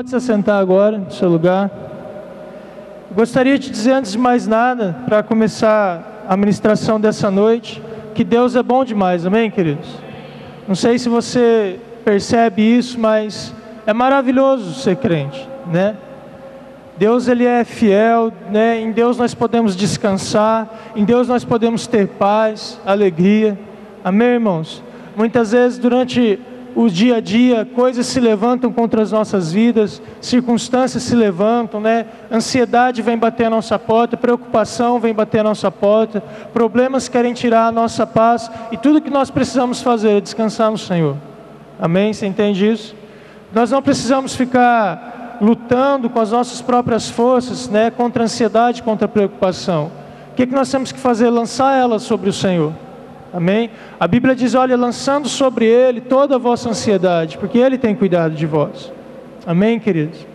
Pode se assentar agora no seu lugar. Gostaria de dizer antes de mais nada, para começar a ministração dessa noite, que Deus é bom demais, amém, queridos? Não sei se você percebe isso, mas é maravilhoso ser crente, né? Deus, Ele é fiel, né? Em Deus nós podemos descansar, em Deus nós podemos ter paz, alegria, amém, irmãos? Muitas vezes durante o dia a dia, coisas se levantam contra as nossas vidas, circunstâncias se levantam, né? Ansiedade vem bater a nossa porta, preocupação vem bater a nossa porta, problemas querem tirar a nossa paz, e tudo que nós precisamos fazer é descansar no Senhor, amém? Você entende isso? Nós não precisamos ficar lutando com as nossas próprias forças, né? Contra a ansiedade, contra a preocupação. O que nós temos que fazer? Lançar elas sobre o Senhor. Amém? A Bíblia diz, olha, lançando sobre Ele toda a vossa ansiedade, porque Ele tem cuidado de vós. Amém, queridos?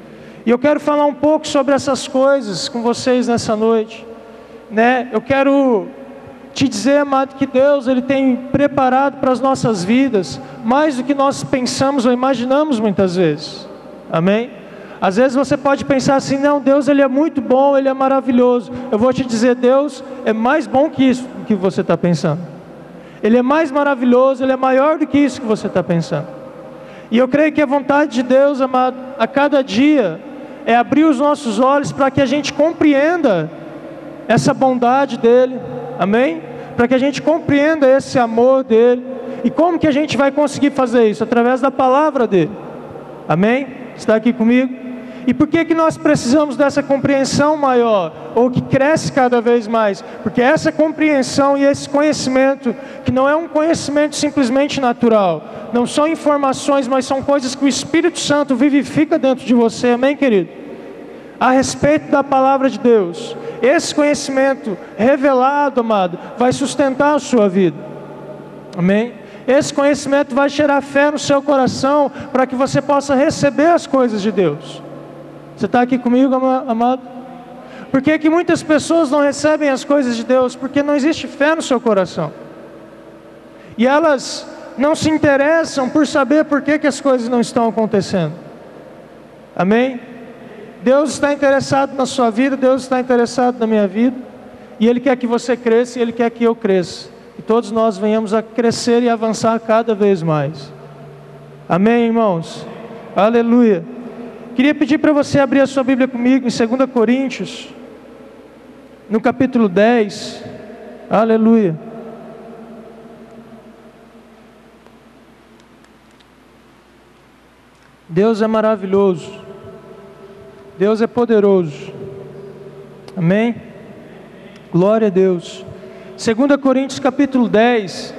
E eu quero falar um pouco sobre essas coisas com vocês nessa noite, né? Eu quero te dizer, amado, que Deus, Ele tem preparado para as nossas vidas mais do que nós pensamos ou imaginamos muitas vezes. Amém? Às vezes você pode pensar assim, não, Deus, Ele é muito bom, Ele é maravilhoso. Eu vou te dizer, Deus é mais bom que isso que você está pensando. Ele é mais maravilhoso, Ele é maior do que isso que você está pensando. E eu creio que a vontade de Deus, amado, a cada dia, é abrir os nossos olhos para que a gente compreenda essa bondade dEle, amém? Para que a gente compreenda esse amor dEle. E como que a gente vai conseguir fazer isso? Através da palavra dEle, amém? Está aqui comigo? E por que nós precisamos dessa compreensão maior, ou que cresce cada vez mais? Porque essa compreensão e esse conhecimento, que não é um conhecimento simplesmente natural, não são informações, mas são coisas que o Espírito Santo vivifica dentro de você, amém, querido? A respeito da palavra de Deus, esse conhecimento revelado, amado, vai sustentar a sua vida, amém? Esse conhecimento vai gerar fé no seu coração, para que você possa receber as coisas de Deus. Você está aqui comigo, amado? Por que muitas pessoas não recebem as coisas de Deus? Porque não existe fé no seu coração. E elas não se interessam por saber por que as coisas não estão acontecendo. Amém? Deus está interessado na sua vida, Deus está interessado na minha vida. E Ele quer que você cresça e Ele quer que eu cresça. E todos nós venhamos a crescer e avançar cada vez mais. Amém, irmãos? Aleluia. Queria pedir para você abrir a sua Bíblia comigo em 2 Coríntios, no capítulo 10, aleluia. Deus é maravilhoso, Deus é poderoso, amém? Glória a Deus. 2 Coríntios capítulo 10,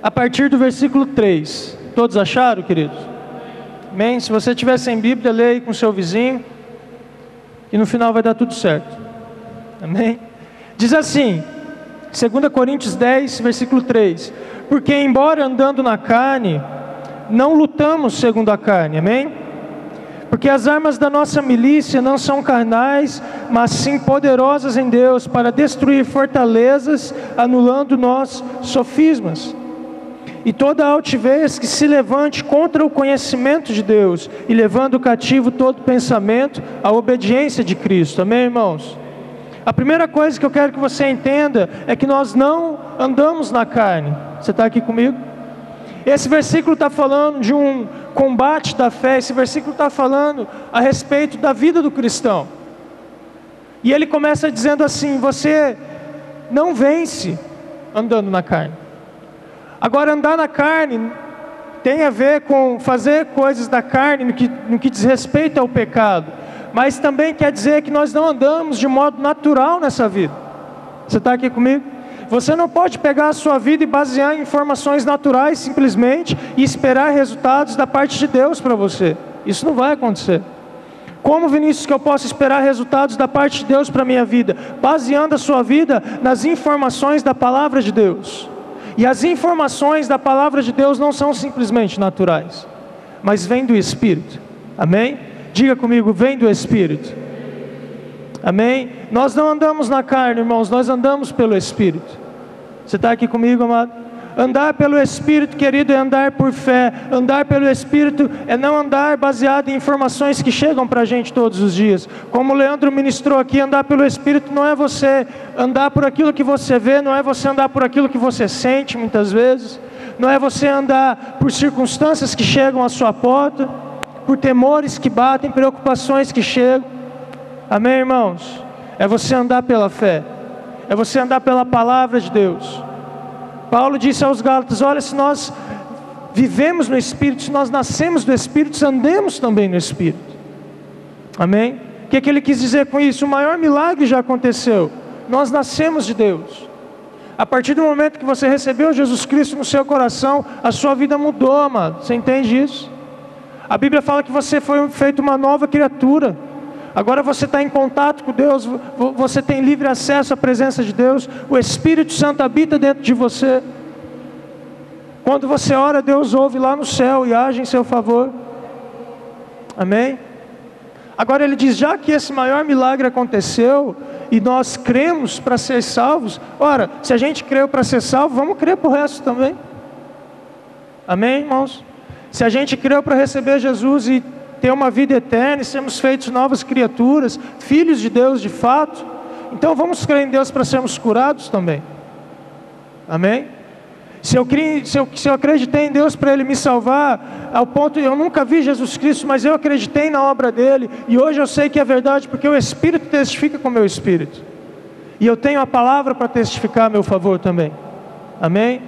a partir do versículo 3, todos acharam, queridos? Amém? Se você tiver sem Bíblia, leia aí com seu vizinho, e no final vai dar tudo certo. Amém? Diz assim, 2 Coríntios 10, versículo 3: porque embora andando na carne, não lutamos segundo a carne, amém? Porque as armas da nossa milícia não são carnais, mas sim poderosas em Deus, para destruir fortalezas, anulando nós sofismas. E toda altivez que se levante contra o conhecimento de Deus, e levando cativo todo pensamento à obediência de Cristo. Amém, irmãos? A primeira coisa que eu quero que você entenda é que nós não andamos na carne. Você está aqui comigo? Esse versículo está falando de um combate da fé. Esse versículo está falando a respeito da vida do cristão. E ele começa dizendo assim: você não vence andando na carne. Agora, andar na carne tem a ver com fazer coisas da carne no que diz respeito ao pecado, mas também quer dizer que nós não andamos de modo natural nessa vida. Você está aqui comigo? Você não pode pegar a sua vida e basear em informações naturais simplesmente e esperar resultados da parte de Deus para você. Isso não vai acontecer. Como, Vinícius, que eu posso esperar resultados da parte de Deus para a minha vida? Baseando a sua vida nas informações da palavra de Deus. E as informações da palavra de Deus não são simplesmente naturais, mas vêm do Espírito. Amém? Diga comigo, vem do Espírito. Amém? Nós não andamos na carne, irmãos, nós andamos pelo Espírito. Você está aqui comigo, amado? Andar pelo Espírito, querido, é andar por fé. Andar pelo Espírito é não andar baseado em informações que chegam para a gente todos os dias. Como o Leandro ministrou aqui, andar pelo Espírito não é você andar por aquilo que você vê, não é você andar por aquilo que você sente muitas vezes. Não é você andar por circunstâncias que chegam à sua porta, por temores que batem, preocupações que chegam. Amém, irmãos? É você andar pela fé. É você andar pela palavra de Deus. Paulo disse aos Gálatas: olha, se nós vivemos no Espírito, se nós nascemos do Espírito, andemos também no Espírito. Amém? O que ele quis dizer com isso? O maior milagre já aconteceu. Nós nascemos de Deus. A partir do momento que você recebeu Jesus Cristo no seu coração, a sua vida mudou, amado. Você entende isso? A Bíblia fala que você foi feito uma nova criatura. Agora você está em contato com Deus, você tem livre acesso à presença de Deus, o Espírito Santo habita dentro de você. Quando você ora, Deus ouve lá no céu e age em seu favor. Amém? Agora ele diz, já que esse maior milagre aconteceu, e nós cremos para ser salvos, ora, se a gente creu para ser salvo, vamos crer para o resto também. Amém, irmãos? Se a gente creu para receber Jesus e ter uma vida eterna e sermos feitos novas criaturas, filhos de Deus de fato, então vamos crer em Deus para sermos curados também. Amém? Se eu acreditei em Deus para Ele me salvar, ao ponto de eu nunca vi Jesus Cristo, mas eu acreditei na obra dEle, e hoje eu sei que é verdade, porque o Espírito testifica com o meu Espírito, e eu tenho a palavra para testificar a meu favor também. Amém?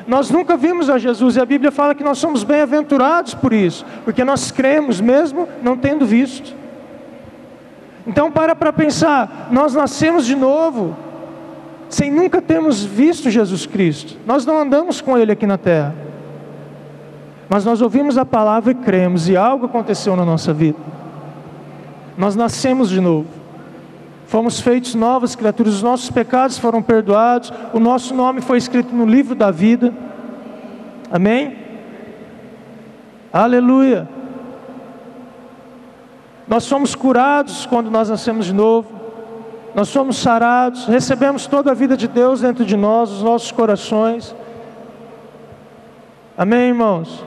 Nós nunca vimos a Jesus, e a Bíblia fala que nós somos bem-aventurados por isso, porque nós cremos mesmo não tendo visto. Então para pensar, nós nascemos de novo, sem nunca termos visto Jesus Cristo. Nós não andamos com Ele aqui na terra, mas nós ouvimos a palavra e cremos, e algo aconteceu na nossa vida. Nós nascemos de novo, fomos feitos novas criaturas, os nossos pecados foram perdoados, o nosso nome foi escrito no livro da vida. Amém? Aleluia! Nós somos curados quando nós nascemos de novo, nós somos sarados, recebemos toda a vida de Deus dentro de nós, os nossos corações. Amém, irmãos?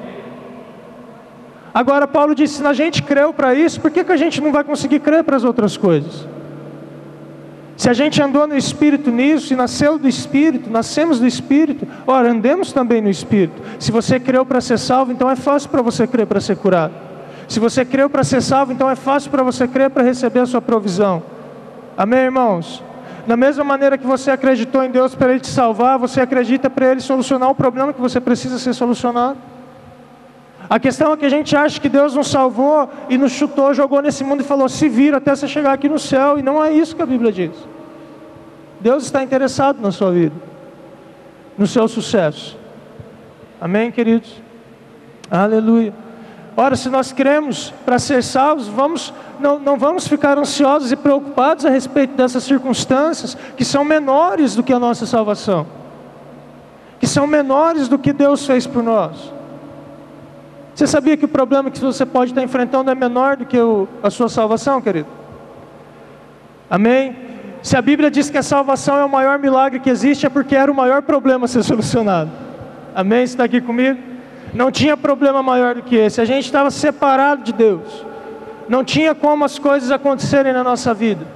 Agora Paulo disse, se a gente creu para isso, por que a gente não vai conseguir crer para as outras coisas? Se a gente andou no Espírito nisso, e nasceu do Espírito, nascemos do Espírito, ora, andemos também no Espírito. Se você creu para ser salvo, então é fácil para você crer para ser curado. Se você creu para ser salvo, então é fácil para você crer para receber a sua provisão. Amém, irmãos? Da mesma maneira que você acreditou em Deus para Ele te salvar, você acredita para Ele solucionar o problema que você precisa ser solucionado. A questão é que a gente acha que Deus nos salvou e nos chutou, jogou nesse mundo e falou, se vira até você chegar aqui no céu, e não é isso que a Bíblia diz. Deus está interessado na sua vida, no seu sucesso. Amém, queridos? Aleluia. Ora, se nós cremos para ser salvos, não vamos ficar ansiosos e preocupados a respeito dessas circunstâncias que são menores do que a nossa salvação, que são menores do que Deus fez por nós. Você sabia que o problema que você pode estar enfrentando é menor do que a sua salvação, querido? Amém? Se a Bíblia diz que a salvação é o maior milagre que existe, é porque era o maior problema a ser solucionado. Amém? Você está aqui comigo? Não tinha problema maior do que esse. A gente estava separado de Deus. Não tinha como as coisas acontecerem na nossa vida.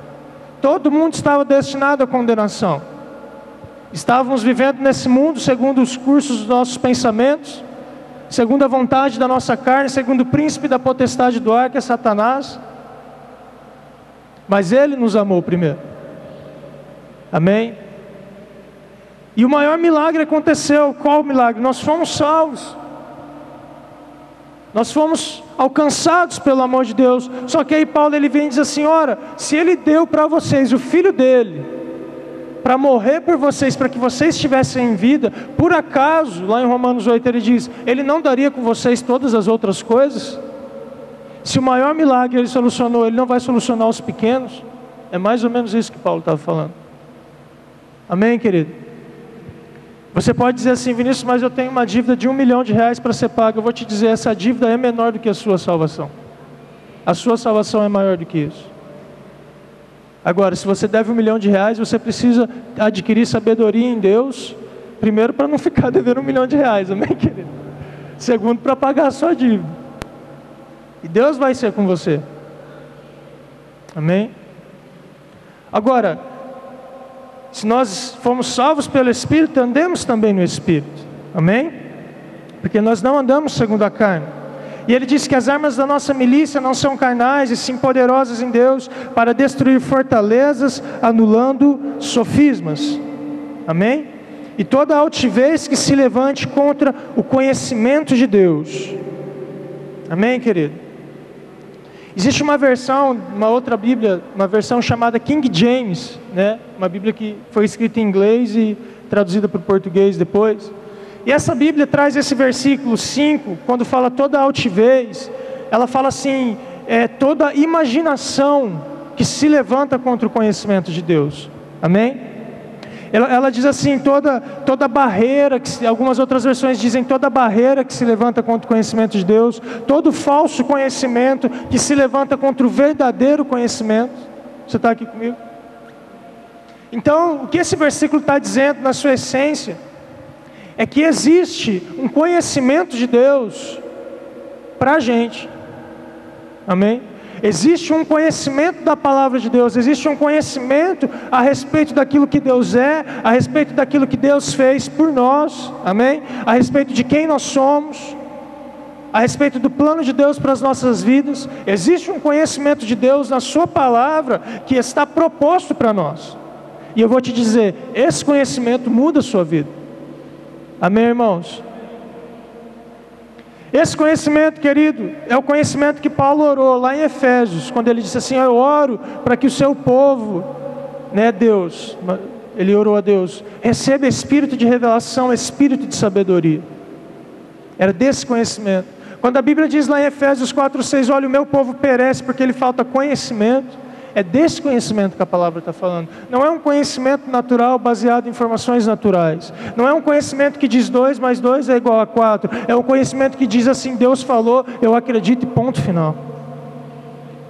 Todo mundo estava destinado à condenação. Estávamos vivendo nesse mundo segundo os cursos dos nossos pensamentos, segundo a vontade da nossa carne, segundo o príncipe da potestade do ar, que é Satanás. Mas Ele nos amou primeiro. Amém? E o maior milagre aconteceu. Qual o milagre? Nós fomos salvos. Nós fomos alcançados pelo amor de Deus. Só que aí Paulo ele vem e diz assim, ora, se Ele deu para vocês o Filho dEle, para morrer por vocês, para que vocês tivessem vida, por acaso, lá em Romanos 8 ele diz, Ele não daria com vocês todas as outras coisas? Se o maior milagre Ele solucionou, Ele não vai solucionar os pequenos? É mais ou menos isso que Paulo estava falando. Amém, querido? Você pode dizer assim, Vinícius, mas eu tenho uma dívida de R$1 milhão para ser paga. Eu vou te dizer, essa dívida é menor do que a sua salvação. A sua salvação é maior do que isso. Agora, se você deve R$1 milhão, você precisa adquirir sabedoria em Deus Primeiro, para não ficar devendo R$1 milhão, amém, querido? Segundo, para pagar a sua dívida. E Deus vai ser com você. Amém? Agora, se nós fomos salvos pelo Espírito, andemos também no Espírito. Amém? Porque nós não andamos segundo a carne. E ele diz que as armas da nossa milícia não são carnais, e sim poderosas em Deus, para destruir fortalezas, anulando sofismas. Amém? E toda altivez que se levante contra o conhecimento de Deus. Amém, querido? Existe uma versão, uma outra Bíblia, uma versão chamada King James, né? Uma Bíblia que foi escrita em inglês e traduzida para o português depois. E essa Bíblia traz esse versículo 5, quando fala toda altivez, ela fala assim, toda imaginação que se levanta contra o conhecimento de Deus. Amém? Ela diz assim, toda barreira, algumas outras versões dizem toda barreira que se levanta contra o conhecimento de Deus, todo falso conhecimento que se levanta contra o verdadeiro conhecimento. Você está aqui comigo? Então, o que esse versículo está dizendo na sua essência, é que existe um conhecimento de Deus para a gente. Amém? Existe um conhecimento da palavra de Deus, existe um conhecimento a respeito daquilo que Deus é, a respeito daquilo que Deus fez por nós, amém? A respeito de quem nós somos, a respeito do plano de Deus para as nossas vidas. Existe um conhecimento de Deus na sua palavra que está proposto para nós. E eu vou te dizer, esse conhecimento muda a sua vida. Amém, irmãos? Esse conhecimento, querido, é o conhecimento que Paulo orou lá em Efésios, quando ele disse assim, eu oro para que o seu povo, né, Deus, ele orou a Deus, receba espírito de revelação, espírito de sabedoria. Era desse conhecimento. Quando a Bíblia diz lá em Efésios 4:6, olha, o meu povo perece porque lhe falta conhecimento, é desse conhecimento que a palavra está falando. Não é um conhecimento natural baseado em informações naturais. Não é um conhecimento que diz 2 mais 2 é igual a 4. É um conhecimento que diz assim, Deus falou, eu acredito e ponto final.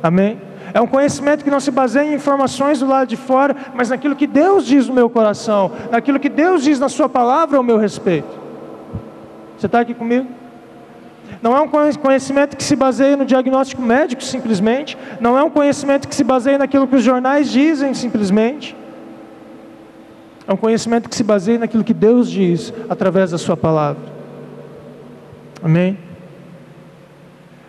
Amém? É um conhecimento que não se baseia em informações do lado de fora, mas naquilo que Deus diz no meu coração, naquilo que Deus diz na sua palavra ao meu respeito. Você está aqui comigo? Não é um conhecimento que se baseia no diagnóstico médico simplesmente. Não é um conhecimento que se baseia naquilo que os jornais dizem simplesmente. É um conhecimento que se baseia naquilo que Deus diz através da sua palavra. Amém?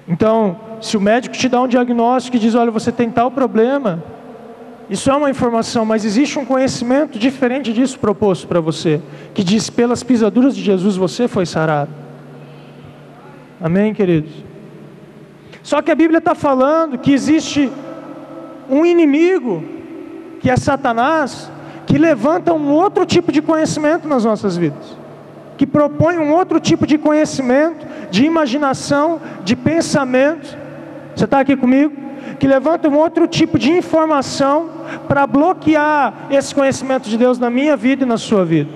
Então, se o médico te dá um diagnóstico e diz, olha, você tem tal problema, isso é uma informação, mas existe um conhecimento diferente disso proposto para você, que diz, pelas pisaduras de Jesus você foi sarado. Amém, queridos? Só que a Bíblia está falando que existe um inimigo, que é Satanás, que levanta um outro tipo de conhecimento nas nossas vidas, que propõe um outro tipo de conhecimento, de imaginação, de pensamento. Você está aqui comigo? Que levanta um outro tipo de informação para bloquear esse conhecimento de Deus na minha vida e na sua vida.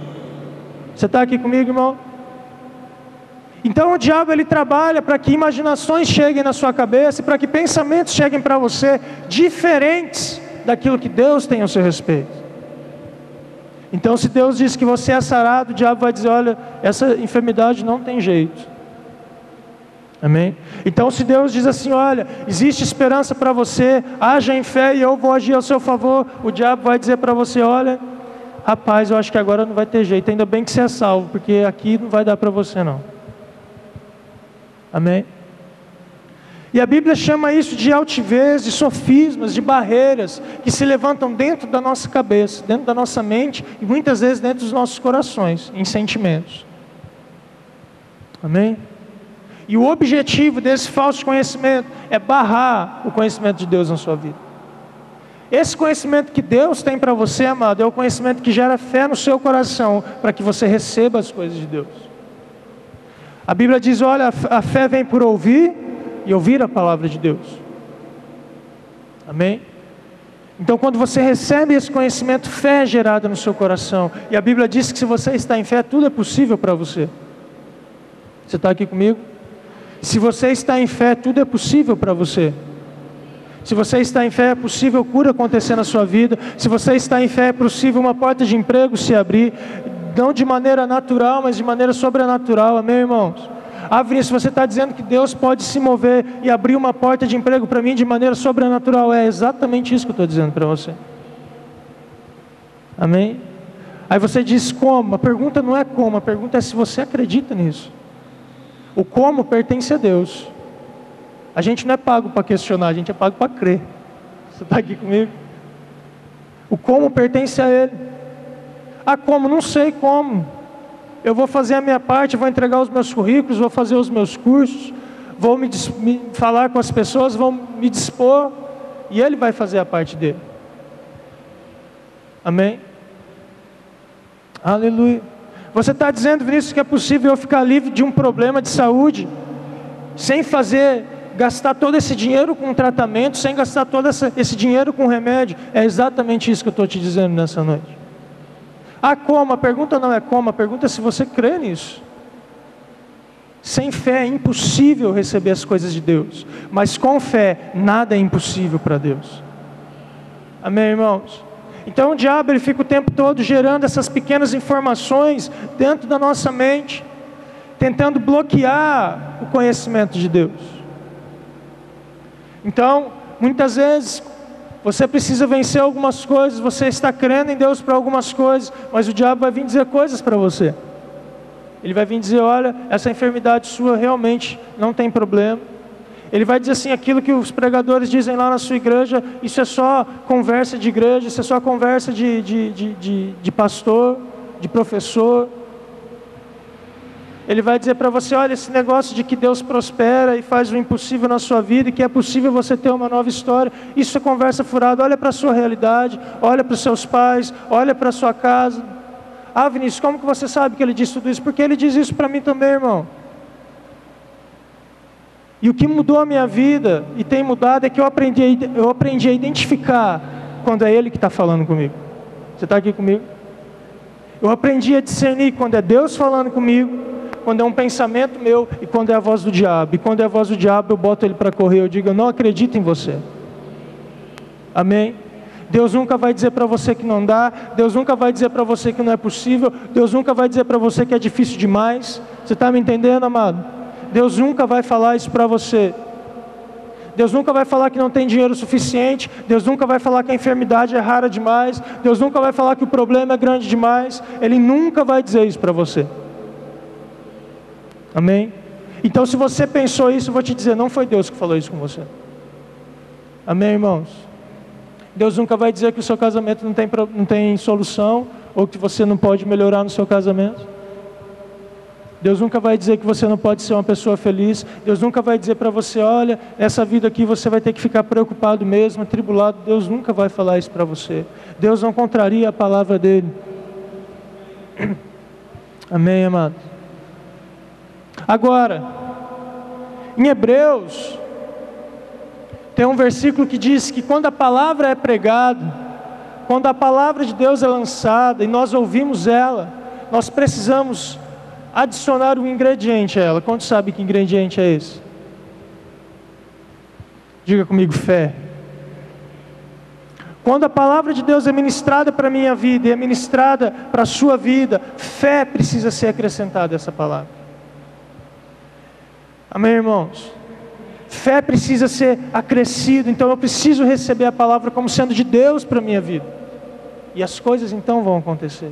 Você está aqui comigo, irmão? Então o diabo ele trabalha para que imaginações cheguem na sua cabeça, para que pensamentos cheguem para você diferentes daquilo que Deus tem ao seu respeito. Então se Deus diz que você é sarado, o diabo vai dizer, olha, essa enfermidade não tem jeito. Amém? Então se Deus diz assim, olha, existe esperança para você, haja em fé e eu vou agir ao seu favor, o diabo vai dizer para você, olha, rapaz, eu acho que agora não vai ter jeito, ainda bem que você é salvo, porque aqui não vai dar para você não. Amém? E a Bíblia chama isso de altivez, de sofismas, de barreiras que se levantam dentro da nossa cabeça, dentro da nossa mente e muitas vezes dentro dos nossos corações, em sentimentos. Amém? E o objetivo desse falso conhecimento é barrar o conhecimento de Deus na sua vida. Esse conhecimento que Deus tem para você, amado, é o conhecimento que gera fé no seu coração para que você receba as coisas de Deus. A Bíblia diz, olha, a fé vem por ouvir e ouvir a palavra de Deus. Amém? Então quando você recebe esse conhecimento, fé é gerada no seu coração. E a Bíblia diz que se você está em fé, tudo é possível para você. Você está aqui comigo? Se você está em fé, tudo é possível para você. Se você está em fé, é possível cura acontecer na sua vida. Se você está em fé, é possível uma porta de emprego se abrir. não de maneira natural, mas de maneira sobrenatural, amém, irmãos? Vinícius, você está dizendo que Deus pode se mover e abrir uma porta de emprego para mim de maneira sobrenatural. É exatamente isso que eu estou dizendo para você. Amém? Aí você diz como? A pergunta não é como, a pergunta é se você acredita nisso. O como pertence a Deus. A gente não é pago para questionar, a gente é pago para crer. Você está aqui comigo? O como pertence a Ele. Como? Não sei como. Eu vou fazer a minha parte, vou entregar os meus currículos, vou fazer os meus cursos, vou me falar com as pessoas, vou me dispor, e Ele vai fazer a parte dele. Amém? Aleluia. Você está dizendo, Vinícius, que é possível eu ficar livre de um problema de saúde, sem gastar todo esse dinheiro com tratamento, sem gastar todo esse dinheiro com remédio? É exatamente isso que eu estou te dizendo nessa noite. Como? A pergunta não é como, a pergunta é se você crê nisso. Sem fé é impossível receber as coisas de Deus, mas com fé nada é impossível para Deus. Amém, irmãos? Então o diabo ele fica o tempo todo gerando essas pequenas informações dentro da nossa mente, tentando bloquear o conhecimento de Deus. Então, muitas vezes, você precisa vencer algumas coisas, você está crendo em Deus para algumas coisas, mas o diabo vai vir dizer coisas para você. Ele vai vir dizer, olha, essa enfermidade sua realmente não tem problema. Ele vai dizer assim, aquilo que os pregadores dizem lá na sua igreja, isso é só conversa de igreja, isso é só conversa de pastor, de professor. Ele vai dizer para você, olha, esse negócio de que Deus prospera e faz o impossível na sua vida, e que é possível você ter uma nova história, isso é conversa furada. Olha para a sua realidade, olha para os seus pais, olha para a sua casa. Vinícius, como que você sabe que ele diz tudo isso? Porque ele diz isso para mim também, irmão. E o que mudou a minha vida, e tem mudado, é que eu aprendi a identificar quando é Ele que está falando comigo. Você está aqui comigo? Eu aprendi a discernir quando é Deus falando comigo, quando é um pensamento meu, e quando é a voz do diabo. E quando é a voz do diabo, eu boto ele para correr, eu digo, eu não acredito em você. Amém? Deus nunca vai dizer para você que não dá, Deus nunca vai dizer para você que não é possível, Deus nunca vai dizer para você que é difícil demais. Você está me entendendo, amado? Deus nunca vai falar isso para você. Deus nunca vai falar que não tem dinheiro suficiente. Deus nunca vai falar que a enfermidade é rara demais. Deus nunca vai falar que o problema é grande demais. Ele nunca vai dizer isso para você. Amém? Então, se você pensou isso, eu vou te dizer, não foi Deus que falou isso com você. Amém, irmãos? Deus nunca vai dizer que o seu casamento não tem solução, ou que você não pode melhorar no seu casamento. Deus nunca vai dizer que você não pode ser uma pessoa feliz. Deus nunca vai dizer para você, olha, essa vida aqui você vai ter que ficar preocupado mesmo, atribulado. Deus nunca vai falar isso para você. Deus não contraria a palavra dele. Amém, amado? Agora, em Hebreus, tem um versículo que diz que quando a palavra é pregada, quando a palavra de Deus é lançada e nós ouvimos ela, nós precisamos adicionar um ingrediente a ela. Quantos sabem que ingrediente é esse? Diga comigo, fé. Quando a palavra de Deus é ministrada para a minha vida e é ministrada para a sua vida, fé precisa ser acrescentada a essa palavra. Amém, irmãos? Fé precisa ser acrescida, então eu preciso receber a palavra como sendo de Deus para a minha vida. E as coisas então vão acontecer.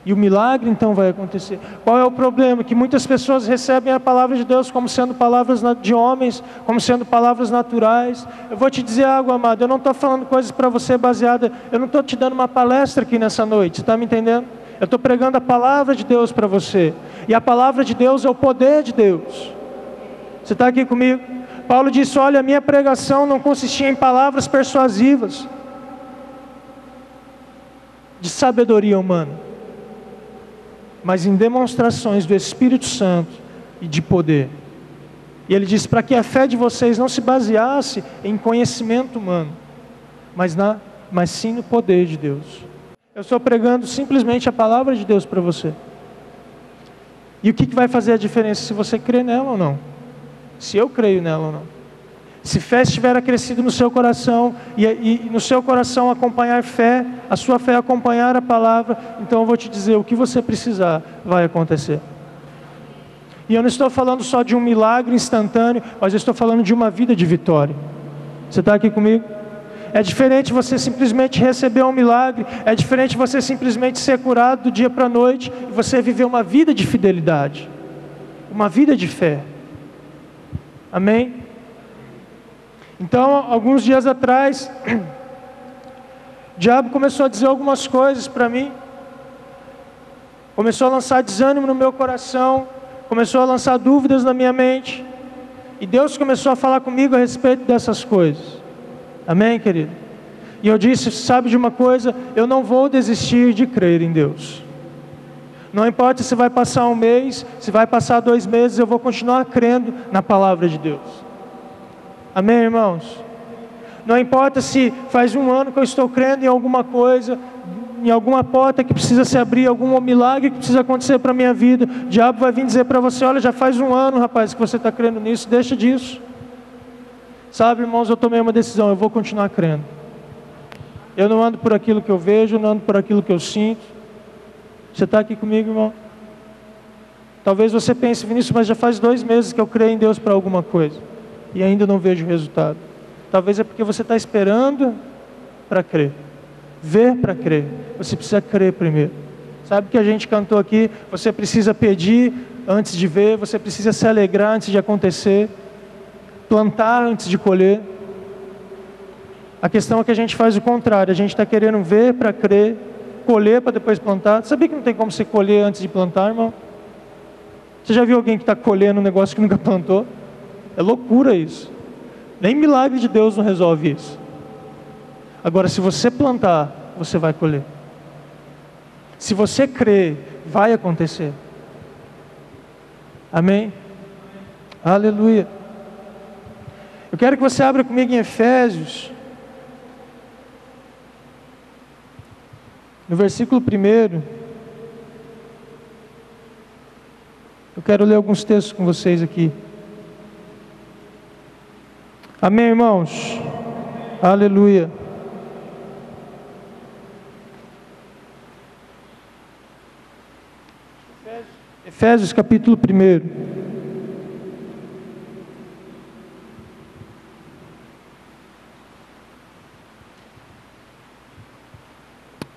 E o milagre então vai acontecer. Qual é o problema? Que muitas pessoas recebem a palavra de Deus como sendo palavras de homens, como sendo palavras naturais. Eu vou te dizer algo, amado, eu não estou falando coisas para você baseada, eu não estou te dando uma palestra aqui nessa noite, você está me entendendo? Eu estou pregando a palavra de Deus para você. E a palavra de Deus é o poder de Deus. Você está aqui comigo? Paulo disse, olha, a minha pregação não consistia em palavras persuasivas, de sabedoria humana, mas em demonstrações do Espírito Santo e de poder. E ele diz, para que a fé de vocês não se baseasse em conhecimento humano, mas sim no poder de Deus. Eu estou pregando simplesmente a palavra de Deus para você. E o que vai fazer a diferença? Se você crê nela ou não. Se eu creio nela ou não. Se fé estiver acrescido no seu coração, e no seu coração acompanhar fé, a sua fé acompanhar a palavra, então eu vou te dizer, o que você precisar vai acontecer. E eu não estou falando só de um milagre instantâneo, mas eu estou falando de uma vida de vitória. Você está aqui comigo? É diferente você simplesmente receber um milagre, é diferente você simplesmente ser curado do dia para a noite, e você viver uma vida de fidelidade, uma vida de fé. Amém? Então, alguns dias atrás, o diabo começou a dizer algumas coisas para mim, começou a lançar desânimo no meu coração, começou a lançar dúvidas na minha mente, e Deus começou a falar comigo a respeito dessas coisas. Amém, querido? E eu disse, sabe de uma coisa? Eu não vou desistir de crer em Deus. Não importa se vai passar um mês, se vai passar 2 meses, eu vou continuar crendo na palavra de Deus. Amém, irmãos? Não importa se faz 1 ano que eu estou crendo em alguma coisa, em alguma porta que precisa se abrir, algum milagre que precisa acontecer para a minha vida, o diabo vai vir dizer para você, olha, já faz 1 ano, rapaz, que você está crendo nisso, deixa disso. Sabe, irmãos, eu tomei uma decisão, eu vou continuar crendo. Eu não ando por aquilo que eu vejo, eu não ando por aquilo que eu sinto. Você está aqui comigo, irmão? Talvez você pense, Vinícius, mas já faz 2 meses que eu creio em Deus para alguma coisa, e ainda não vejo resultado. Talvez é porque você está esperando para crer. Ver para crer. Você precisa crer primeiro. Sabe o que a gente cantou aqui? Você precisa pedir antes de ver, você precisa se alegrar antes de acontecer, plantar antes de colher. A questão é que a gente faz o contrário, a gente está querendo ver para crer, colher para depois plantar. Sabia que não tem como você colher antes de plantar, irmão? Você já viu alguém que está colhendo um negócio que nunca plantou? É loucura isso. Nem milagre de Deus não resolve isso. Agora, se você plantar, você vai colher. Se você crer, vai acontecer. Amém? Aleluia. Eu quero que você abra comigo em Efésios, no versículo 1. Eu quero ler alguns textos com vocês aqui. Amém, irmãos? Aleluia. Efésios capítulo 1.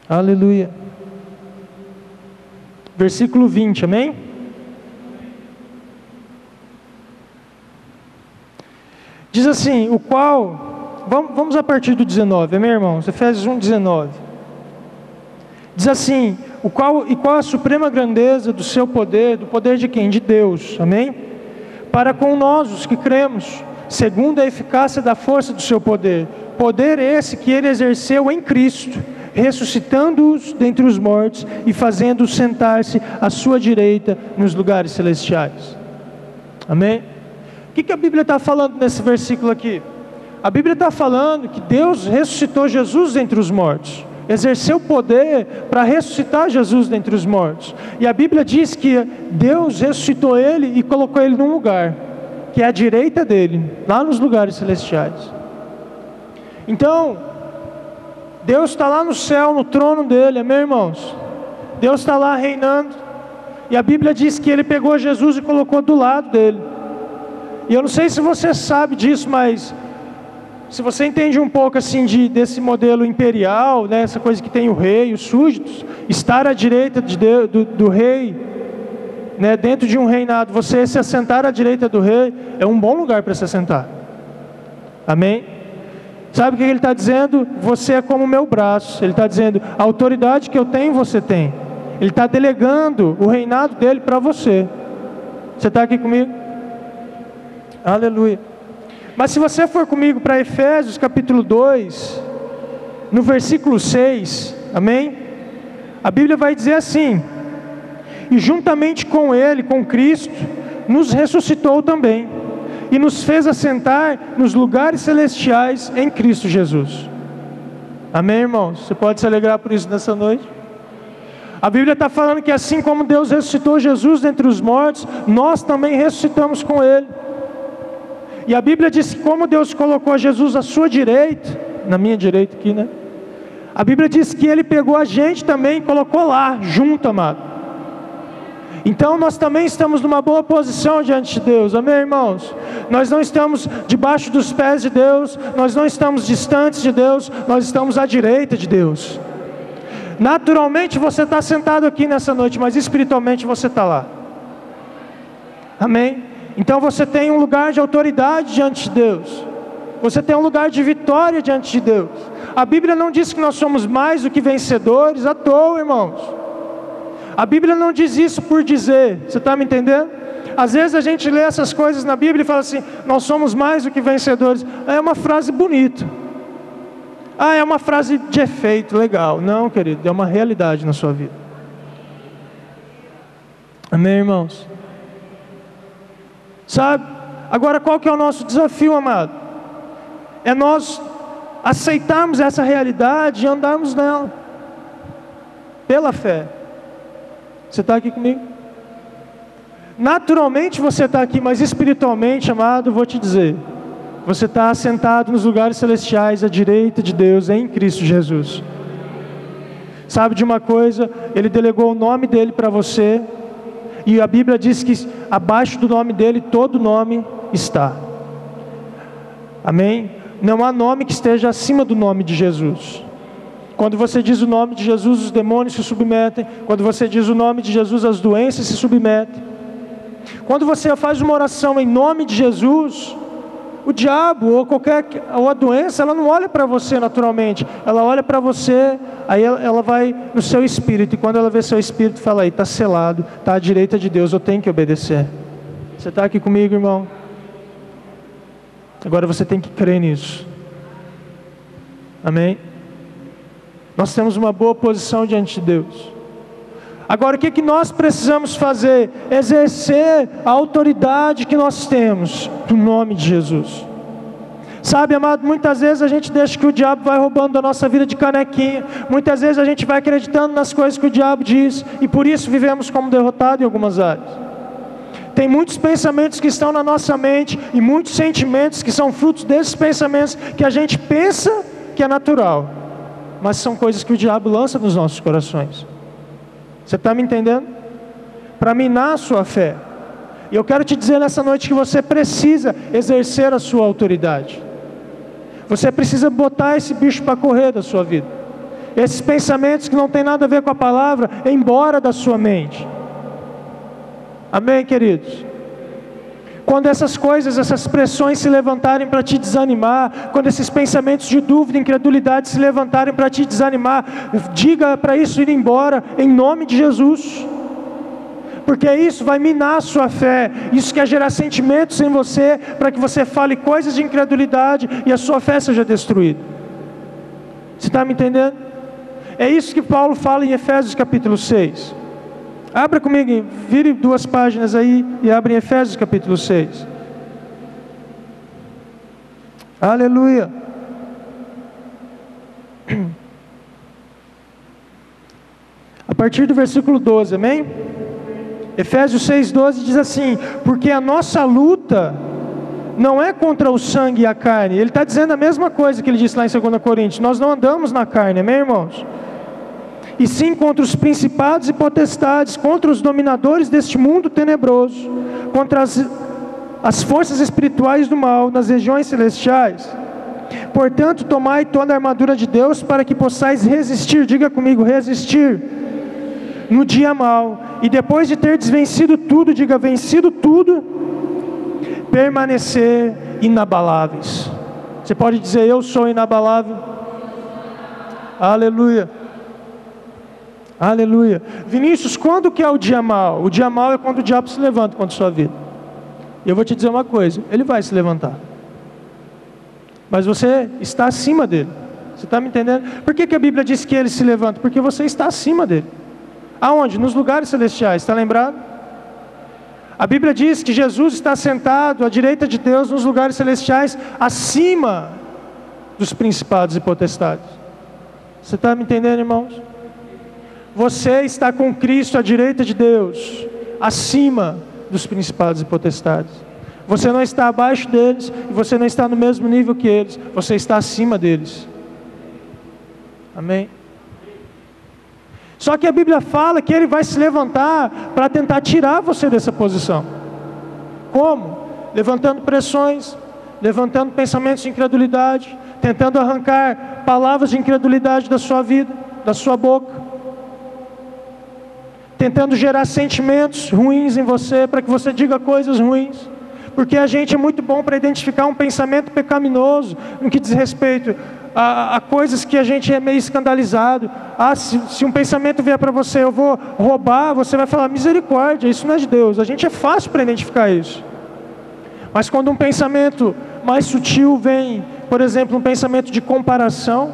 Aleluia. Versículo 20, amém? Diz assim, o qual, vamos a partir do 19, amém, irmãos? Efésios 1, 19. Diz assim, qual a suprema grandeza do seu poder, do poder de quem? De Deus, amém? Para com nós, os que cremos, segundo a eficácia da força do seu poder. Poder esse que ele exerceu em Cristo, ressuscitando-os dentre os mortos e fazendo-os sentar-se à sua direita nos lugares celestiais. Amém? O que a Bíblia está falando nesse versículo aqui? A Bíblia está falando que Deus ressuscitou Jesus dentre os mortos, exerceu poder para ressuscitar Jesus dentre os mortos. E a Bíblia diz que Deus ressuscitou ele e colocou ele num lugar, que é à direita dele, lá nos lugares celestiais. Então, Deus está lá no céu, no trono dele, amém, irmãos? Deus está lá reinando, e a Bíblia diz que ele pegou Jesus e colocou do lado dele. E eu não sei se você sabe disso, mas se você entende um pouco assim desse modelo imperial, né, essa coisa que tem o rei, os súditos, estar à direita do rei, né, dentro de um reinado, você se assentar à direita do rei, é um bom lugar para se assentar. Amém? Sabe o que ele está dizendo? Você é como o meu braço. Ele está dizendo, a autoridade que eu tenho, você tem. Ele está delegando o reinado dele para você. Você está aqui comigo? Aleluia. Mas se você for comigo para Efésios capítulo 2, no versículo 6, amém? A Bíblia vai dizer assim, e juntamente com ele, com Cristo, nos ressuscitou também, e nos fez assentar nos lugares celestiais em Cristo Jesus. Amém, irmãos? Você pode se alegrar por isso nessa noite? A Bíblia está falando que assim como Deus ressuscitou Jesus dentre os mortos, nós também ressuscitamos com ele. E a Bíblia diz que como Deus colocou Jesus à sua direita, na minha direita aqui, né? A Bíblia diz que Ele pegou a gente também e colocou lá, junto, amado. Então nós também estamos numa boa posição diante de Deus, amém, irmãos? Nós não estamos debaixo dos pés de Deus, nós não estamos distantes de Deus, nós estamos à direita de Deus. Naturalmente você está sentado aqui nessa noite, mas espiritualmente você está lá, amém? Então você tem um lugar de autoridade diante de Deus, você tem um lugar de vitória diante de Deus. A Bíblia não diz que nós somos mais do que vencedores à toa, irmãos. A Bíblia não diz isso por dizer, você está me entendendo? Às vezes a gente lê essas coisas na Bíblia e fala assim, nós somos mais do que vencedores. É uma frase bonita. Ah, é uma frase de efeito, legal. Não, querido, é uma realidade na sua vida. Amém, irmãos? Sabe? Agora qual que é o nosso desafio, amado? É nós aceitarmos essa realidade e andarmos nela. Pela fé. Você está aqui comigo? Naturalmente você está aqui, mas espiritualmente, amado, vou te dizer, você está assentado nos lugares celestiais à direita de Deus em Cristo Jesus. Sabe de uma coisa? Ele delegou o nome dele para você, e a Bíblia diz que abaixo do nome dele todo nome está. Amém? Não há nome que esteja acima do nome de Jesus. Quando você diz o nome de Jesus, os demônios se submetem. Quando você diz o nome de Jesus, as doenças se submetem. Quando você faz uma oração em nome de Jesus, o diabo ou a doença, ela não olha para você naturalmente. Ela olha para você, aí ela vai no seu espírito. E quando ela vê seu espírito, fala aí, está selado, está à direita de Deus, eu tenho que obedecer. Você está aqui comigo, irmão? Agora você tem que crer nisso. Amém? Nós temos uma boa posição diante de Deus. Agora o que nós precisamos fazer? Exercer a autoridade que nós temos no nome de Jesus. Sabe, amado, muitas vezes a gente deixa que o diabo vai roubando da nossa vida de canequinha. Muitas vezes a gente vai acreditando nas coisas que o diabo diz, e por isso vivemos como derrotados em algumas áreas. Tem muitos pensamentos que estão na nossa mente, e muitos sentimentos que são frutos desses pensamentos, que a gente pensa que é natural, mas são coisas que o diabo lança nos nossos corações. Você está me entendendo? Para minar a sua fé. E eu quero te dizer nessa noite que você precisa exercer a sua autoridade. Você precisa botar esse bicho para correr da sua vida. Esses pensamentos que não tem nada a ver com a palavra, embora da sua mente. Amém, queridos? Quando essas coisas, essas pressões se levantarem para te desanimar, quando esses pensamentos de dúvida, incredulidade se levantarem para te desanimar, diga para isso ir embora, em nome de Jesus. Porque isso vai minar a sua fé, isso quer gerar sentimentos em você, para que você fale coisas de incredulidade e a sua fé seja destruída. Você está me entendendo? É isso que Paulo fala em Efésios capítulo 6. Abra comigo, vire 2 páginas aí e abre em Efésios capítulo 6. Aleluia. A partir do versículo 12, amém? Efésios 6,12 diz assim: porque a nossa luta não é contra o sangue e a carne. Ele está dizendo a mesma coisa que ele disse lá em 2 Coríntios. Nós não andamos na carne, amém, irmãos? E sim contra os principados e potestades, contra os dominadores deste mundo tenebroso, contra as forças espirituais do mal nas regiões celestiais. Portanto, tomai toda a armadura de Deus para que possais resistir, diga comigo, resistir, no dia mau, e depois de ter desvencido tudo, diga, vencido tudo, permanecer inabaláveis. Você pode dizer, eu sou inabalável? Aleluia. Aleluia. Vinícius, quando que é o dia mau? O dia mau é quando o diabo se levanta contra a sua vida. E eu vou te dizer uma coisa, ele vai se levantar, mas você está acima dele. Você está me entendendo? Por que a Bíblia diz que ele se levanta? Porque você está acima dele. Aonde? Nos lugares celestiais, está lembrado? A Bíblia diz que Jesus está sentado à direita de Deus nos lugares celestiais, acima dos principados e potestades. Você está me entendendo, irmãos? Você está com Cristo à direita de Deus, acima dos principados e potestades. Você não está abaixo deles e você não está no mesmo nível que eles. Você está acima deles. Amém? Só que a Bíblia fala que ele vai se levantar para tentar tirar você dessa posição. Como? Levantando pressões, levantando pensamentos de incredulidade, tentando arrancar palavras de incredulidade da sua vida, da sua boca, tentando gerar sentimentos ruins em você, para que você diga coisas ruins, porque a gente é muito bom para identificar um pensamento pecaminoso, no que diz respeito a coisas que a gente é meio escandalizado. Se um pensamento vier para você, eu vou roubar, você vai falar, misericórdia, isso não é de Deus. A gente é fácil para identificar isso. Mas quando um pensamento mais sutil vem, por exemplo, um pensamento de comparação,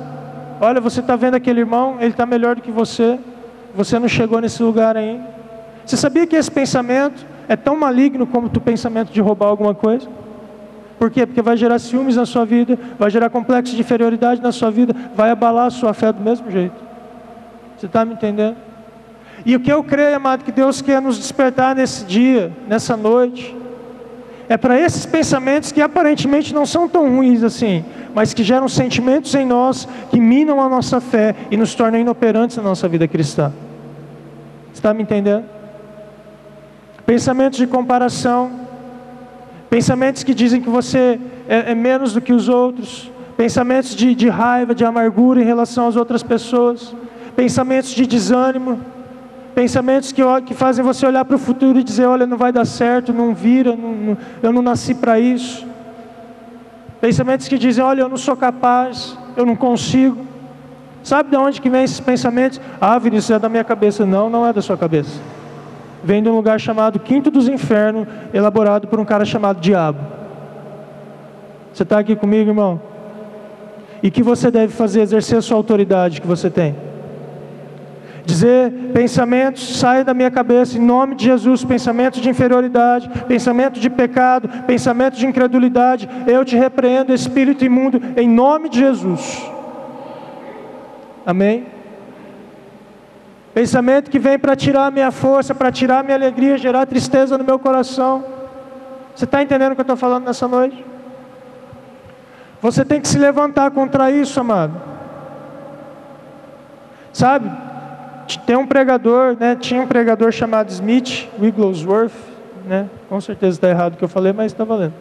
olha, você está vendo aquele irmão, ele está melhor do que você não chegou nesse lugar ainda. Você sabia que esse pensamento é tão maligno como o pensamento de roubar alguma coisa? Por quê? Porque vai gerar ciúmes na sua vida, vai gerar complexo de inferioridade na sua vida, vai abalar a sua fé do mesmo jeito. Você está me entendendo? E o que eu creio, amado, que Deus quer nos despertar nesse dia, nessa noite, é para esses pensamentos que aparentemente não são tão ruins assim, mas que geram sentimentos em nós, que minam a nossa fé e nos tornam inoperantes na nossa vida cristã. Você está me entendendo? Pensamentos de comparação, pensamentos que dizem que você é menos do que os outros, pensamentos de raiva, de amargura em relação às outras pessoas, pensamentos de desânimo, pensamentos que fazem você olhar para o futuro e dizer, olha, não vai dar certo, não vira, eu não nasci para isso. Pensamentos que dizem, olha, eu não sou capaz, eu não consigo. Sabe de onde que vem esses pensamentos? Ah, Vinícius, é da minha cabeça. Não, não é da sua cabeça. Vem de um lugar chamado Quinto dos Infernos, elaborado por um cara chamado Diabo. Você está aqui comigo, irmão? E que você deve fazer? Exercer a sua autoridade que você tem. Dizer, pensamentos, saia da minha cabeça em nome de Jesus, pensamentos de inferioridade, pensamento de pecado, pensamento de incredulidade, eu te repreendo, espírito imundo, em nome de Jesus. Amém? Pensamento que vem para tirar a minha força, para tirar a minha alegria, gerar tristeza no meu coração. Você está entendendo o que eu estou falando nessa noite? Você tem que se levantar contra isso, amado. Sabe? Tem um pregador, né? Tinha um pregador chamado Smith Wigglesworth, né? Com certeza está errado o que eu falei, mas está valendo.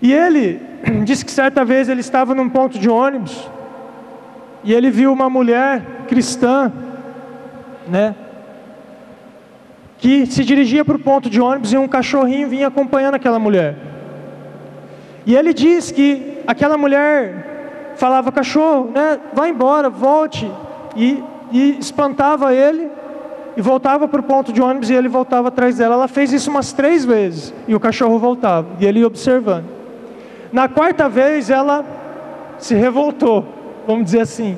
E ele disse que certa vez ele estava num ponto de ônibus e ele viu uma mulher cristã, né, que se dirigia para o ponto de ônibus e um cachorrinho vinha acompanhando aquela mulher. E ele diz que aquela mulher falava, cachorro, né, vai embora, volte, e espantava ele e voltava para o ponto de ônibus e ele voltava atrás dela. Ela fez isso umas 3 vezes e o cachorro voltava e ele ia observando. Na 4ª vez ela se revoltou, vamos dizer assim,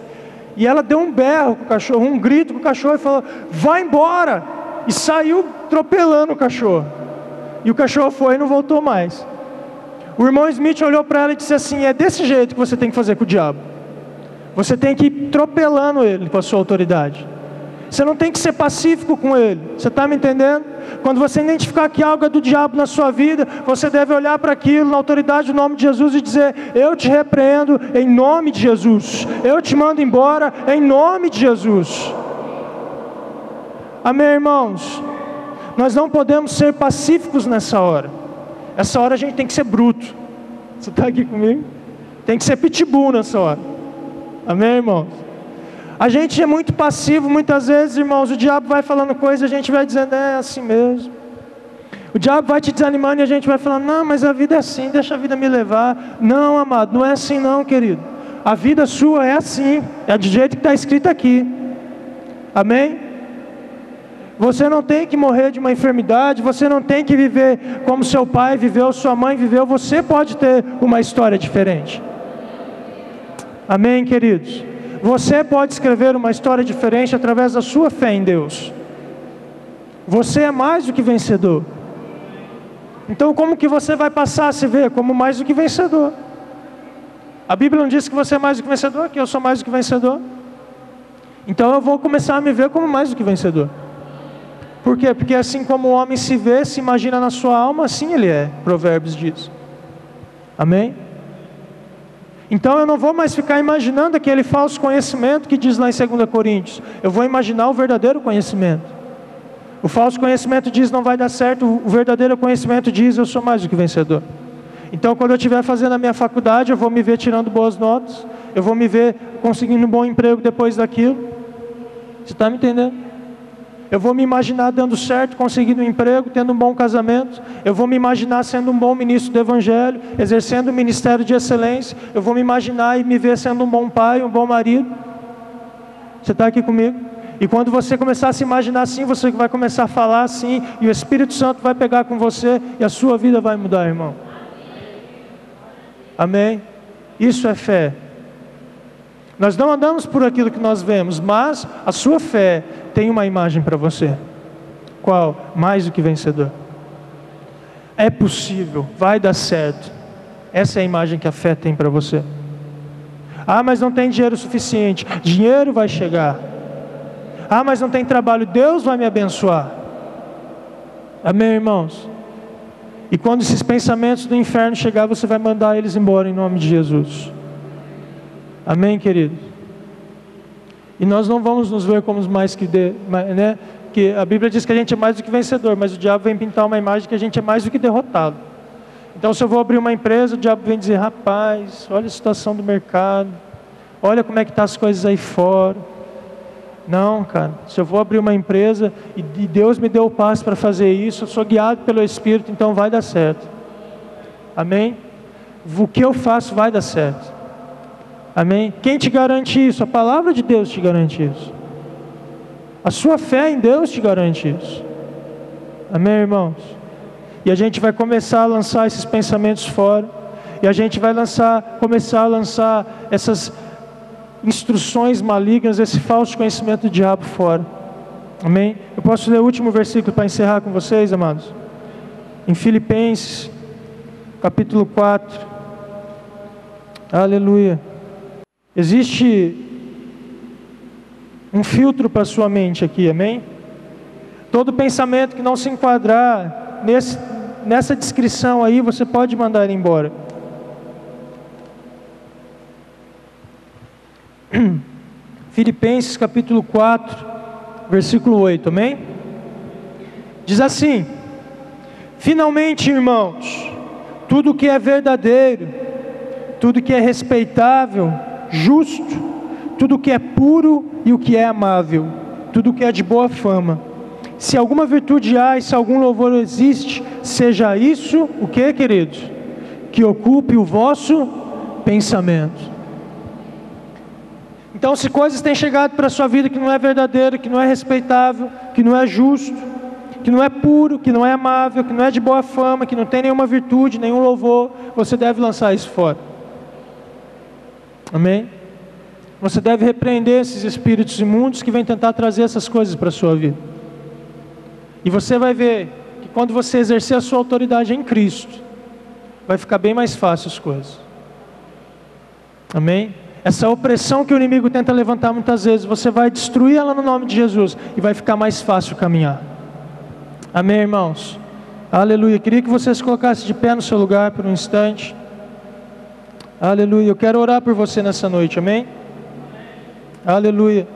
e ela deu um berro com o cachorro, um grito com o cachorro e falou, vai embora, e saiu atropelando o cachorro, e o cachorro foi e não voltou mais. O irmão Smith olhou para ela e disse assim, é desse jeito que você tem que fazer com o diabo. Você tem que ir atropelando ele com a sua autoridade. Você não tem que ser pacífico com ele. Você está me entendendo? Quando você identificar que algo é do diabo na sua vida, você deve olhar para aquilo na autoridade do nome de Jesus e dizer, eu te repreendo em nome de Jesus. Eu te mando embora em nome de Jesus. Amém, irmãos? Nós não podemos ser pacíficos nessa hora. Essa hora a gente tem que ser bruto. Você está aqui comigo? Tem que ser pitbull nessa hora. Amém, irmãos? A gente é muito passivo, muitas vezes, irmãos, o diabo vai falando coisas e a gente vai dizendo, é assim mesmo. O diabo vai te desanimando e a gente vai falando, não, mas a vida é assim, deixa a vida me levar. Não, amado, não é assim não, querido. A vida sua é assim, é do jeito que está escrito aqui. Amém? Você não tem que morrer de uma enfermidade, você não tem que viver como seu pai viveu, sua mãe viveu, você pode ter uma história diferente. Amém, queridos? Você pode escrever uma história diferente através da sua fé em Deus. Você é mais do que vencedor. Então como que você vai passar a se ver? Como mais do que vencedor. A Bíblia não diz que você é mais do que vencedor, que eu sou mais do que vencedor. Então eu vou começar a me ver como mais do que vencedor. Por quê? Porque assim como o homem se vê, se imagina na sua alma, assim ele é. Provérbios diz. Amém? Então eu não vou mais ficar imaginando aquele falso conhecimento que diz lá em 2 Coríntios. Eu vou imaginar o verdadeiro conhecimento. O falso conhecimento diz não vai dar certo, o verdadeiro conhecimento diz eu sou mais do que vencedor. Então quando eu estiver fazendo a minha faculdade, eu vou me ver tirando boas notas, eu vou me ver conseguindo um bom emprego depois daquilo. Você está me entendendo? Eu vou me imaginar dando certo, conseguindo um emprego, tendo um bom casamento. Eu vou me imaginar sendo um bom ministro do Evangelho, exercendo um ministério de excelência. Eu vou me imaginar e me ver sendo um bom pai, um bom marido. Você está aqui comigo? E quando você começar a se imaginar assim, você vai começar a falar assim, e o Espírito Santo vai pegar com você, e a sua vida vai mudar, irmão. Amém? Isso é fé. Nós não andamos por aquilo que nós vemos, mas a sua fé tem uma imagem para você. Qual? Mais do que vencedor. É possível, vai dar certo. Essa é a imagem que a fé tem para você. Ah, mas não tem dinheiro suficiente. Dinheiro vai chegar. Ah, mas não tem trabalho. Deus vai me abençoar. Amém, irmãos? E quando esses pensamentos do inferno chegar, você vai mandar eles embora em nome de Jesus. Amém, querido? E nós não vamos nos ver como os mais que, né? Que a Bíblia diz que a gente é mais do que vencedor, mas o diabo vem pintar uma imagem que a gente é mais do que derrotado. Então se eu vou abrir uma empresa, o diabo vem dizer, rapaz, olha a situação do mercado, olha como é que estão as coisas aí fora. Não, cara, se eu vou abrir uma empresa e Deus me deu o passe para fazer isso, eu sou guiado pelo Espírito, então vai dar certo. Amém? O que eu faço vai dar certo. Amém? Quem te garante isso? A palavra de Deus te garante isso. A sua fé em Deus te garante isso. Amém, irmãos? E a gente vai começar a lançar esses pensamentos fora. E a gente vai começar a lançar essas instruções malignas, esse falso conhecimento do diabo fora. Amém? Eu posso ler o último versículo para encerrar com vocês, amados? Em Filipenses, capítulo 4. Aleluia. Existe um filtro para a sua mente aqui, amém? Todo pensamento que não se enquadrar nessa descrição aí, você pode mandar ele embora. Filipenses capítulo 4, versículo 8, amém? Diz assim: finalmente, irmãos, tudo que é verdadeiro, tudo que é respeitável, justo, tudo que é puro e o que é amável, tudo que é de boa fama. Se alguma virtude há e se algum louvor existe, seja isso, o que, queridos? Que ocupe o vosso pensamento. Então, se coisas têm chegado para a sua vida que não é verdadeiro, que não é respeitável, que não é justo, que não é puro, que não é amável, que não é de boa fama, que não tem nenhuma virtude, nenhum louvor, você deve lançar isso fora. Amém? Você deve repreender esses espíritos imundos que vêm tentar trazer essas coisas para a sua vida. E você vai ver que quando você exercer a sua autoridade em Cristo, vai ficar bem mais fácil as coisas. Amém? Essa opressão que o inimigo tenta levantar muitas vezes, você vai destruir ela no nome de Jesus e vai ficar mais fácil caminhar. Amém, irmãos? Aleluia. Queria que você se colocasse de pé no seu lugar por um instante. Aleluia. Eu quero orar por você nessa noite, amém? Aleluia.